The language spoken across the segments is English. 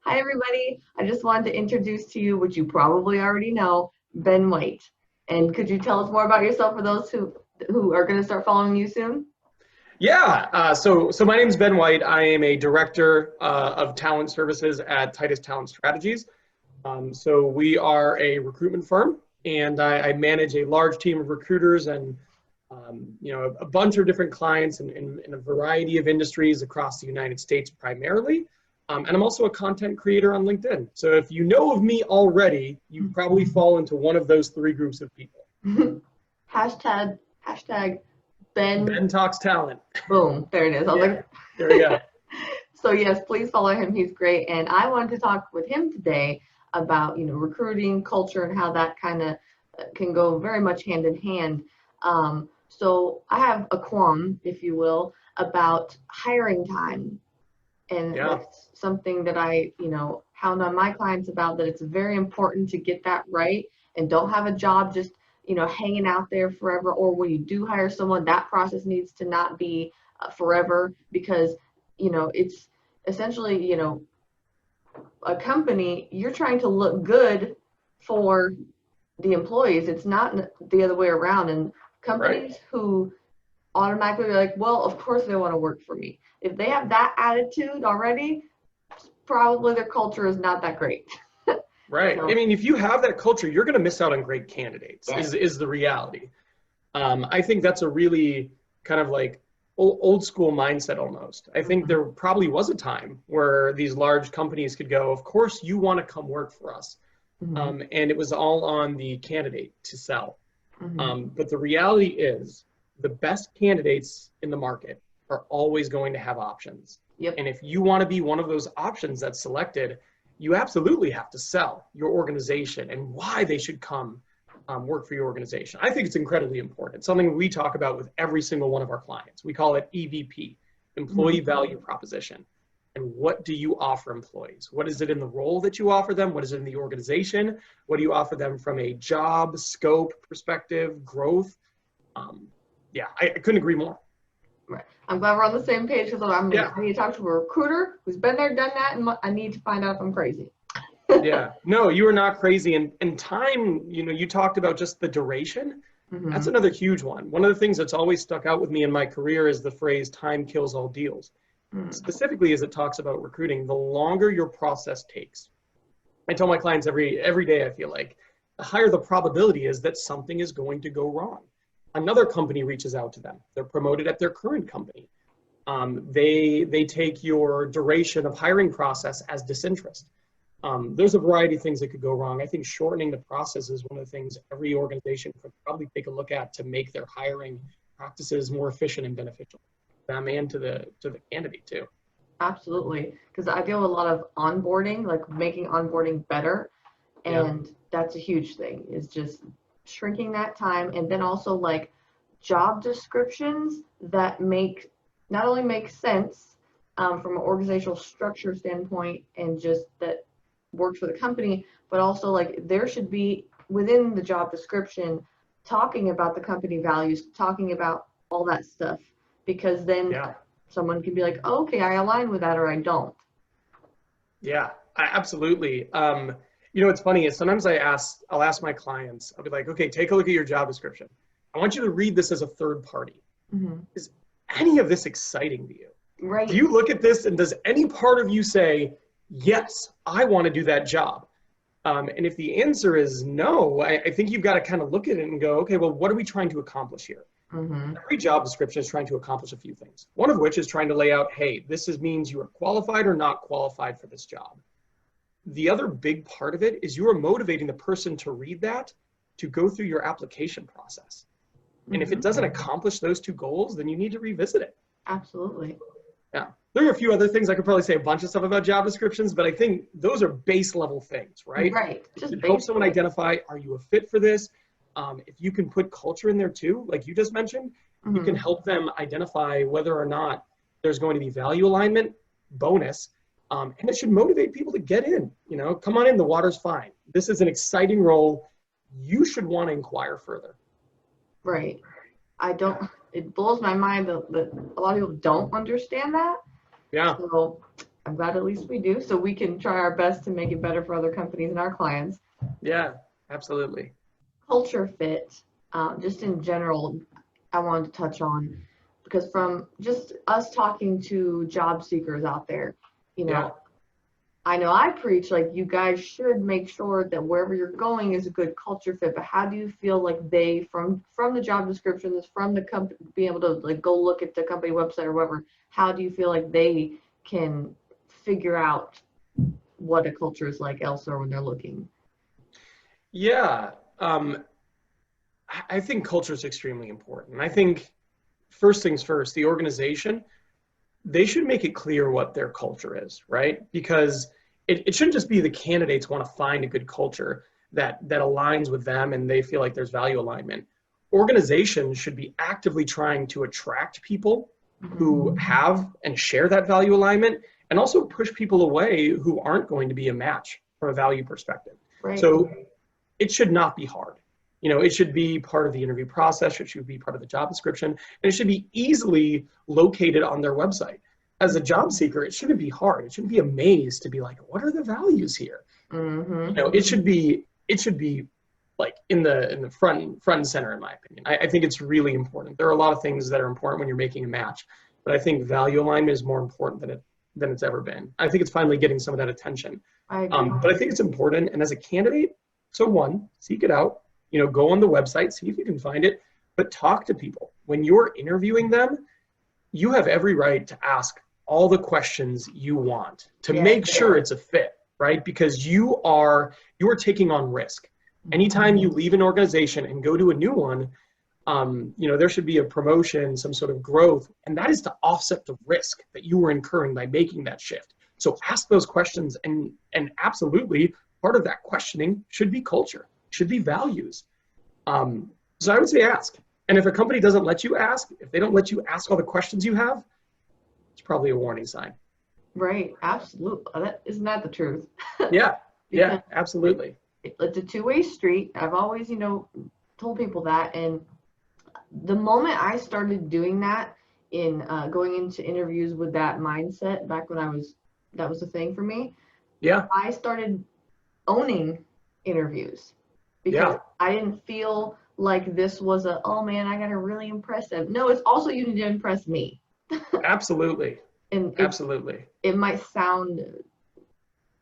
Hi, everybody. I just wanted to introduce to you, which you probably already know, Ben White. And could you tell us more about yourself for those who are going to start following you soon? Yeah, so my name is Ben White. I am a director of talent services at Titus Talent Strategies. So we are a recruitment firm, and I manage a large team of recruiters and a bunch of different clients in a variety of industries across the United States primarily. And I'm also a content creator on LinkedIn. So if you know of me already, you probably fall into one of those three groups of people. hashtag Ben. Ben Talks Talent. Boom, there it is. I was like, there we go. So yes, please follow him. He's great. And I wanted to talk with him today about, recruiting culture and how that kind of can go very much hand in hand. So I have a qualm, if you will, about hiring time. And that's something that I, hound on my clients about, that it's very important to get that right and don't have a job just, hanging out there forever. Or when you do hire someone, that process needs to not be forever, because, it's essentially, a company, you're trying to look good for the employees. It's not the other way around. And companies who automatically are like, well, of course they want to work for me. If they have that attitude already, probably their culture is not that great. Right. So, I mean, if you have that culture, you're going to miss out on great candidates, is the reality. I think that's a really kind of like old school mindset almost. I think there probably was a time where these large companies could go, of course you want to come work for us. And it was all on the candidate to sell. But the reality is the best candidates in the market are always going to have options. And if you want to be one of those options that's selected, you absolutely have to sell your organization and why they should come work for your organization. I think it's incredibly important. It's something we talk about with every single one of our clients. We call it EVP, Employee Value Proposition. And what do you offer employees? What is it in the role that you offer them? What is it in the organization? What do you offer them from a job, scope, perspective, growth? I couldn't agree more. Right. I'm glad we're on the same page, because I need to talk to a recruiter who's been there, done that, and I need to find out if I'm crazy. Yeah, no, you are not crazy. And time, you talked about just the duration. That's another huge one. One of the things that's always stuck out with me in my career is the phrase time kills all deals. Specifically as it talks about recruiting, the longer your process takes. I tell my clients every day, I feel like, the higher the probability is that something is going to go wrong. Another company reaches out to them. They're promoted at their current company. They take your duration of hiring process as disinterest. There's a variety of things that could go wrong. I think shortening the process is one of the things every organization could probably take a look at to make their hiring practices more efficient and beneficial to them and to the candidate too. Absolutely, because I deal with a lot of onboarding, like making onboarding better, and that's a huge thing, is just shrinking that time. And then also like job descriptions that not only make sense from an organizational structure standpoint and just that works for the company, but also like there should be within the job description talking about the company values, talking about all that stuff, because then someone can be like, oh, okay, I align with that, or I don't. Yeah, absolutely. What's funny is sometimes I'll ask my clients, I'll be like, okay, take a look at your job description. I want you to read this as a third party. Is any of this exciting to you? Right. Do you look at this and does any part of you say, yes, I want to do that job? And if the answer is no, I think you've got to kind of look at it and go, okay, well, what are we trying to accomplish here? Every job description is trying to accomplish a few things. One of which is trying to lay out, hey, means you are qualified or not qualified for this job. The other big part of it is you are motivating the person to read that, to go through your application process. And if it doesn't accomplish those two goals, then you need to revisit it. Absolutely. Yeah. There are a few other things. I could probably say a bunch of stuff about job descriptions, but I think those are base level things, right? Right. Just help someone identify, are you a fit for this? If you can put culture in there too, like you just mentioned, you can help them identify whether or not there's going to be value alignment, bonus, and it should motivate people to get in. Come on in, the water's fine. This is an exciting role. You should want to inquire further. Right. It blows my mind that a lot of people don't understand that. Yeah. So I'm glad at least we do, so we can try our best to make it better for other companies and our clients. Yeah, absolutely. Culture fit, just in general, I wanted to touch on, because from just us talking to job seekers out there, you know, Yeah. I know I preach like you guys should make sure that wherever you're going is a good culture fit, but how do you feel like they, from the job descriptions, from the company, being able to like go look at the company website or whatever, how do you feel like they can figure out what a culture is like elsewhere when they're looking? Yeah. I think culture is extremely important. I think first things first, the organization, they should make it clear what their culture is, right? Because it shouldn't just be the candidates want to find a good culture that aligns with them and they feel like there's value alignment. Organizations should be actively trying to attract people who have and share that value alignment, and also push people away who aren't going to be a match from a value perspective. Right. So it should not be hard. You know, it should be part of the interview process. It should be part of the job description, and it should be easily located on their website. As a job seeker, it shouldn't be hard. It shouldn't be a maze to be like, what are the values here? You know, it should be like in the front and center, in my opinion. I think it's really important. There are a lot of things that are important when you're making a match, but I think value alignment is more important than it's ever been. I think it's finally getting some of that attention. I agree. But I think it's important. And as a candidate, so one, seek it out. You know, go on the website, see if you can find it, but talk to people. When you're interviewing them, you have every right to ask all the questions you want to make sure it's a fit, right? Because you are taking on risk. Anytime you leave an organization and go to a new one, you know, there should be a promotion, some sort of growth, and that is to offset the risk that you were incurring by making that shift. So ask those questions, and absolutely part of that questioning should be culture, should be values. So I would say ask. And if a company doesn't let you ask, if they don't let you ask all the questions you have, it's probably a warning sign. Right, absolutely. Isn't that the truth? Yeah, absolutely. It's a two-way street. I've always, you know, told people that. And the moment I started doing that, in going into interviews with that mindset, back when that was a thing for me. Yeah. I started owning interviews because I didn't feel like this was oh man, I gotta really impress them. No, it's also you need to impress me. Absolutely. And absolutely. It might sound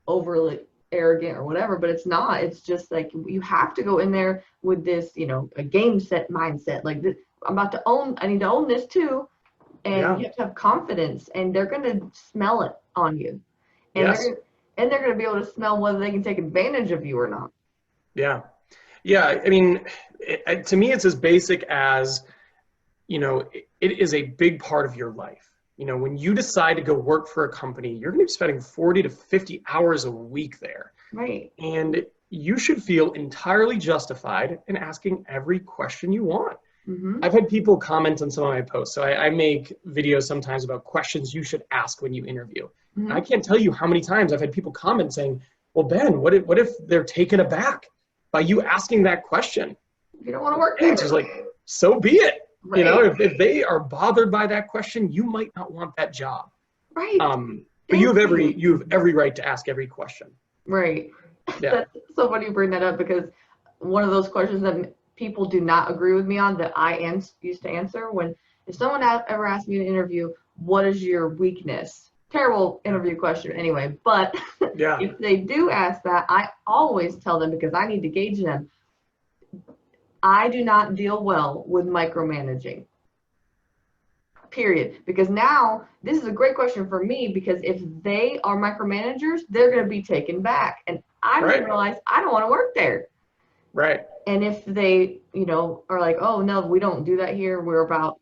overly arrogant or whatever, but it's not. It's just like you have to go in there with this, you know, a game set mindset. Like this, I need to own this too. And you have to have confidence, and they're going to smell it on you. And they're going to be able to smell whether they can take advantage of you or not. Yeah. I mean, to me, it's as basic as, you know, it is a big part of your life. You know, when you decide to go work for a company, you're going to be spending 40 to 50 hours a week there. Right. And you should feel entirely justified in asking every question you want. I've had people comment on some of my posts. So I make videos sometimes about questions you should ask when you interview. I can't tell you how many times I've had people comment saying, well, Ben, what if they're taken aback by you asking that question? You don't want to work there. It's just like, so be it. Right. You know, if they are bothered by that question, you might not want that job. Right. But you have every right to ask every question. Right. Yeah. That's so funny you bring that up, because one of those questions that people do not agree with me on that I used to answer, if someone ever asked me in an interview, what is your weakness? Terrible interview question anyway, but if they do ask that, I always tell them, because I need to gauge them, I do not deal well with micromanaging. Period. Because now this is a great question for me, because if they are micromanagers, they're going to be taken back, and I'm going to realize I don't want to work there. Right. And if they, you know, are like, oh no, we don't do that here, we're about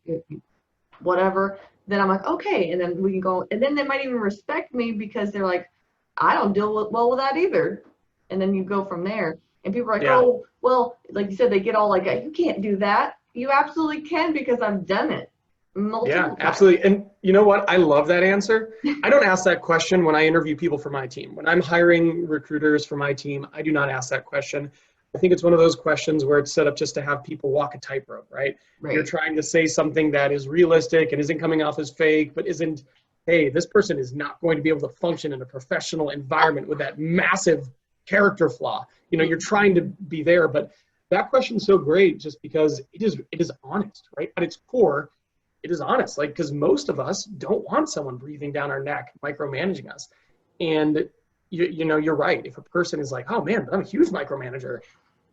whatever, then I'm like, okay, and then we can go, and then they might even respect me because they're like, I don't deal well with that either. And then you go from there. And people are like, oh, well, like you said, they get all like, you can't do that. You absolutely can, because I've done it multiple times. Absolutely. And you know what? I love that answer. I don't ask that question when I interview people for my team. When I'm hiring recruiters for my team, I do not ask that question. I think it's one of those questions where it's set up just to have people walk a tightrope, right? You're trying to say something that is realistic and isn't coming off as fake, but isn't hey, this person is not going to be able to function in a professional environment with that massive character flaw. You know, you're trying to be there, but that question's so great just because it is honest, right? At its core, it is honest, like, because most of us don't want someone breathing down our neck, micromanaging us. And you know, you're right. If a person is like, oh man, but I'm a huge micromanager,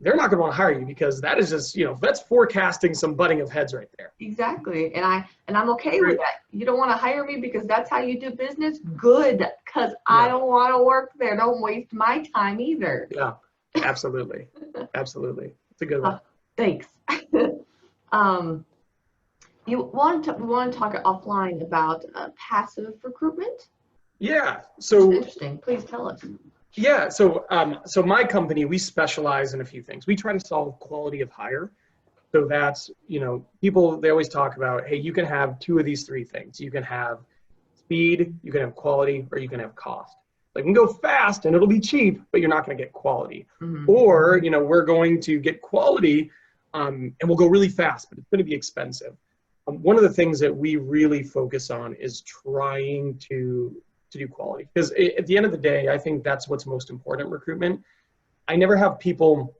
they're not going to want to hire you, because that is just, you know, that's forecasting some butting of heads right there. Exactly. And I'm okay with that. You don't want to hire me because that's how you do business? Good. Because I don't want to work there. Don't waste my time either. Yeah, absolutely. Absolutely. It's a good one. Thanks. We want to talk offline about passive recruitment? Yeah. So interesting. Please tell us. Yeah, so my company, we specialize in a few things. We try to solve quality of hire. So that's, you know, people, they always talk about, hey, you can have two of these three things. You can have speed, you can have quality, or you can have cost. Like, you can go fast and it'll be cheap, but you're not going to get quality. Mm-hmm. Or, you know, we're going to get quality and we'll go really fast, but it's going to be expensive. One of the things that we really focus on is trying to do quality, because at the end of the day, I think that's what's most important in recruitment. I never have people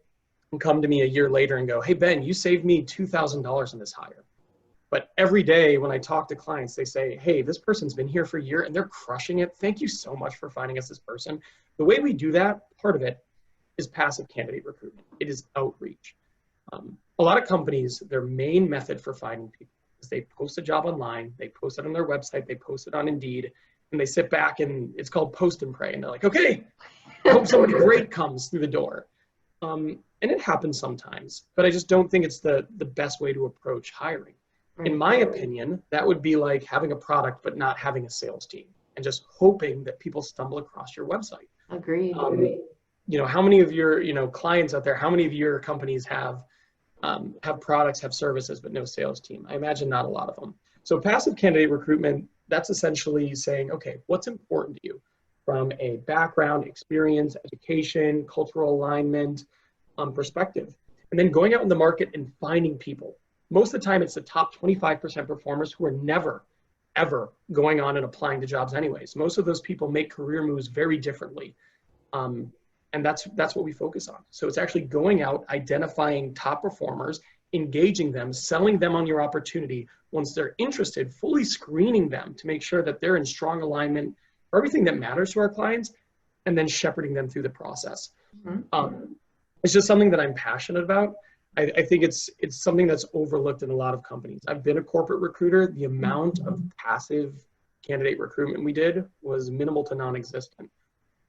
come to me a year later and go, hey, Ben, you saved me $2,000 in this hire. But every day when I talk to clients, they say, hey, this person's been here for a year and they're crushing it. Thank you so much for finding us this person. The way we do that, part of it is passive candidate recruitment. It is outreach. A lot of companies, their main method for finding people is they post a job online, they post it on their website, they post it on Indeed, and they sit back and it's called post and pray. And they're like, okay, I hope somebody great comes through the door. And it happens sometimes, but I just don't think it's the best way to approach hiring. In my opinion, that would be like having a product, but not having a sales team and just hoping that people stumble across your website. Agreed. You know, how many of your, you know, clients out there, how many of your companies have products, have services, but no sales team? I imagine not a lot of them. So passive candidate recruitment, that's essentially saying, okay, what's important to you from a background, experience, education, cultural alignment perspective, and then going out in the market and finding people. Most of the time, it's the top 25% performers who are never, ever going on and applying to jobs anyways. Most of those people make career moves very differently. And that's what we focus on. So it's actually going out, identifying top performers, engaging them, selling them on your opportunity. Once they're interested, fully screening them to make sure that they're in strong alignment for everything that matters to our clients, and then shepherding them through the process. Mm-hmm. It's just something that I'm passionate about. I think it's something that's overlooked in a lot of companies. I've been a corporate recruiter. The amount of passive candidate recruitment we did was minimal to non-existent.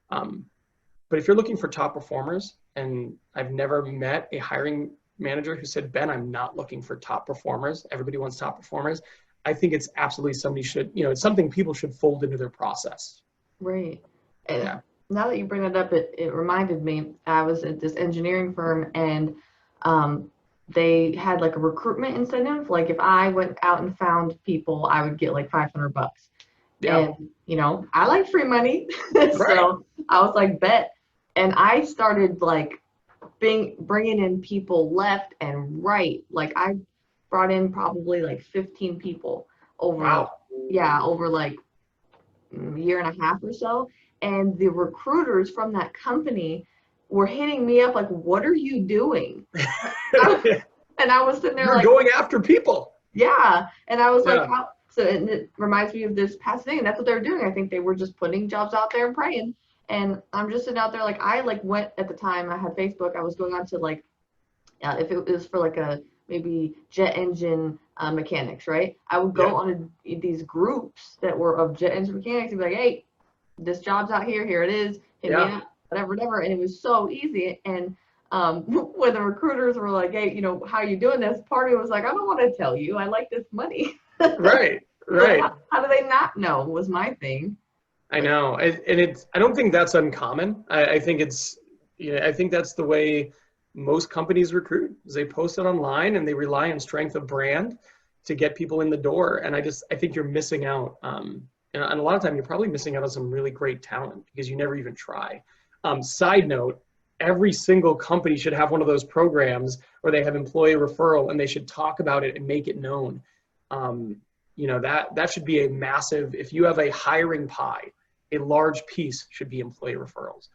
But if you're looking for top performers, and I've never met a hiring manager who said, Ben, I'm not looking for top performers. Everybody wants top performers. I think it's absolutely somebody should, you know, it's something people should fold into their process. Right. Yeah. Now that you bring it up, it reminded me, I was at this engineering firm, and they had like a recruitment incentive. Like if I went out and found people, I would get like $500. Yeah. And, you know, I like free money. So I was like, bet. And I started like bringing in people left and right. Like I brought in probably like 15 people over, over like a year and a half or so. And the recruiters from that company were hitting me up like, what are you doing? And I was sitting there like, going after people. Yeah. And I was like, how? So it reminds me of this past thing. And that's what they were doing. I think they were just putting jobs out there and praying. And I'm just sitting out there like, I like went at the time I had Facebook. I was going on to like, if it was for like a maybe jet engine mechanics, right? I would go on these groups that were of jet engine mechanics and be like, hey, this job's out here. Here it is. Hit me up, whatever. And it was so easy. And when the recruiters were like, hey, you know, how are you doing this? Part of it was like, I don't want to tell you. I like this money. Right. How do they not know was my thing. I know. And I don't think that's uncommon. I think I think that's the way most companies recruit, is they post it online and they rely on strength of brand to get people in the door. And I think you're missing out. And a lot of time you're probably missing out on some really great talent because you never even try. Side note, every single company should have one of those programs where they have employee referral and they should talk about it and make it known. you know, that should be a massive, if you have a hiring pie, a large piece should be employee referrals.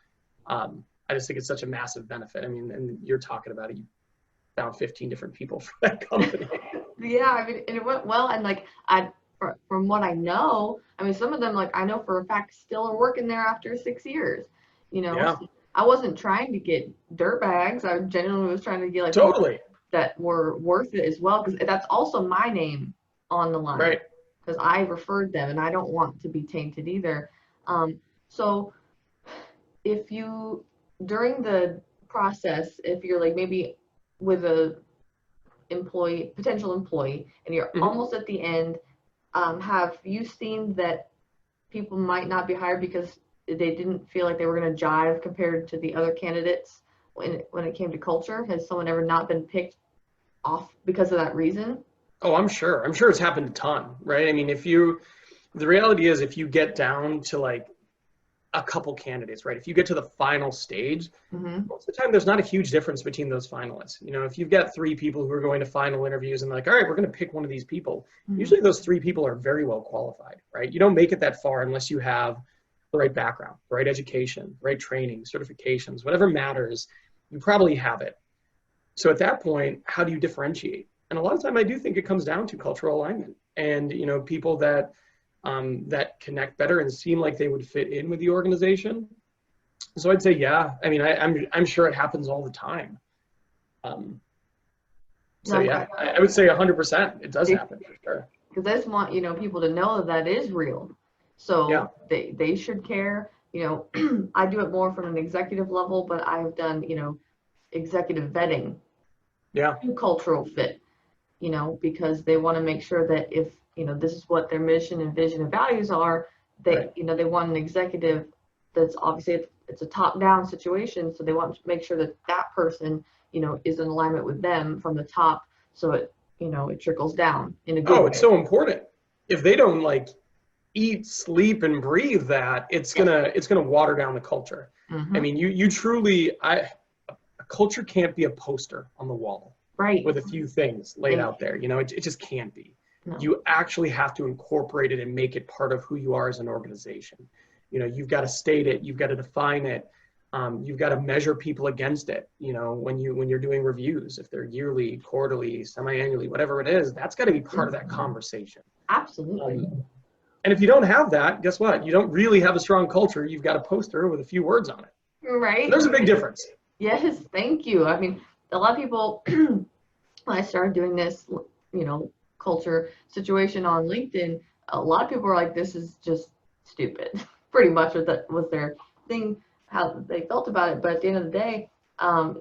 I just think it's such a massive benefit. I mean, and you're talking about it, you found 15 different people for that company. Yeah, I mean, and it went well, and like from what I know, I mean, some of them, like I know for a fact, still are working there after 6 years. You know, Yeah. I wasn't trying to get dirt bags. I genuinely was trying to get like Totally. that were worth it as well, because that's also my name on the line. Right. Because I referred them, and I don't want to be tainted either. So if you, during the process, if you're like maybe with a potential employee, and you're almost at the end, have you seen that people might not be hired because they didn't feel like they were going to jive compared to the other candidates when it came to culture? Has someone ever not been picked off because of that reason? Oh, I'm sure it's happened a ton, right? I mean, the reality is, if you get down to like a couple candidates, right? If you get to the final stage, most of the time there's not a huge difference between those finalists. You know, if you've got 3 people who are going to final interviews and like, all right, we're going to pick one of these people. Usually those 3 people are very well qualified, right? You don't make it that far unless you have the right background, the right education, the right training, certifications, whatever matters, you probably have it. So at that point, how do you differentiate? And a lot of time I do think it comes down to cultural alignment and, you know, people that connect better and seem like they would fit in with the organization. So I'd say, yeah, I mean, I'm sure it happens all the time. So yeah, I would say 100%. It does happen for sure. Because I just want, you know, people to know that is real. So yeah. they should care. You know, I do it more from an executive level, but I've done, you know, executive vetting. Yeah. To cultural fit, you know, because they want to make sure that if, you know, this is what their mission and vision and values are, they, you know, they want an executive that's obviously, it's a top-down situation, so they want to make sure that that person, you know, is in alignment with them from the top, so it, you know, it trickles down in a good way. It's so important. If they don't like eat, sleep, and breathe that, it's gonna water down the culture. I mean, you truly, a culture can't be a poster on the wall, right, with a few things laid out there. You know, it just can't be. No. You actually have to incorporate it and make it part of who you are as an organization. You know, you've got to state it, you've got to define it, you've got to measure people against it. You know, when you're doing reviews, if they're yearly, quarterly, semi-annually, whatever it is, that's got to be part of that conversation. Absolutely. And if you don't have that, guess what? You don't really have a strong culture. You've got a poster with a few words on it. Right. So there's a big difference. Yes, thank you. I mean, a lot of people, when I started doing this, you know, culture situation on LinkedIn, a lot of people are like, this is just stupid. Pretty much was their thing, how they felt about it. But at the end of the day,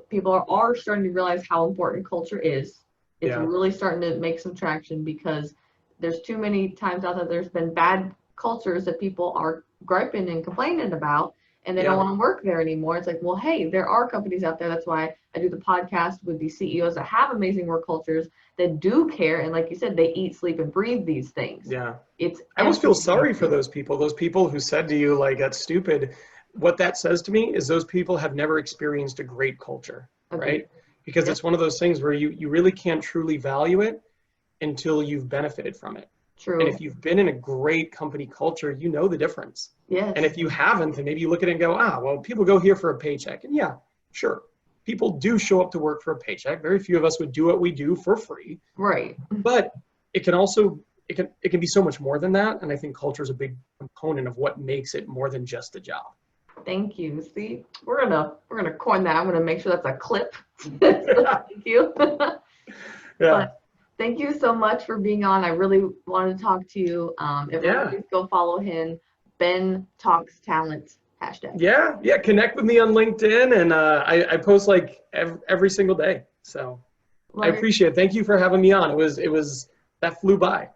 people are starting to realize how important culture is. It's really starting to make some traction, because there's too many times out there there's been bad cultures that people are griping and complaining about, and they don't want to work there anymore. It's like, well, hey, there are companies out there. That's why I do the podcast with these CEOs that have amazing work cultures, that do care. And like you said, they eat, sleep, and breathe these things. Yeah. I almost feel sorry for those people who said to you, like, that's stupid. What that says to me is those people have never experienced a great culture, right? Because it's one of those things where you really can't truly value it until you've benefited from it. True. And if you've been in a great company culture, you know the difference. Yes. And if you haven't, then maybe you look at it and go, well, people go here for a paycheck. And yeah, sure. People do show up to work for a paycheck. Very few of us would do what we do for free. Right. But it can also, it can be so much more than that. And I think culture is a big component of what makes it more than just a job. Thank you. See, we're gonna coin that. I'm gonna make sure that's a clip. Thank you. But thank you so much for being on. I really wanted to talk to you. Everyone, please go follow him. Ben Talks Talent #. Yeah. Connect with me on LinkedIn, and I post like every single day. So I appreciate it. Thank you for having me on. It was that flew by.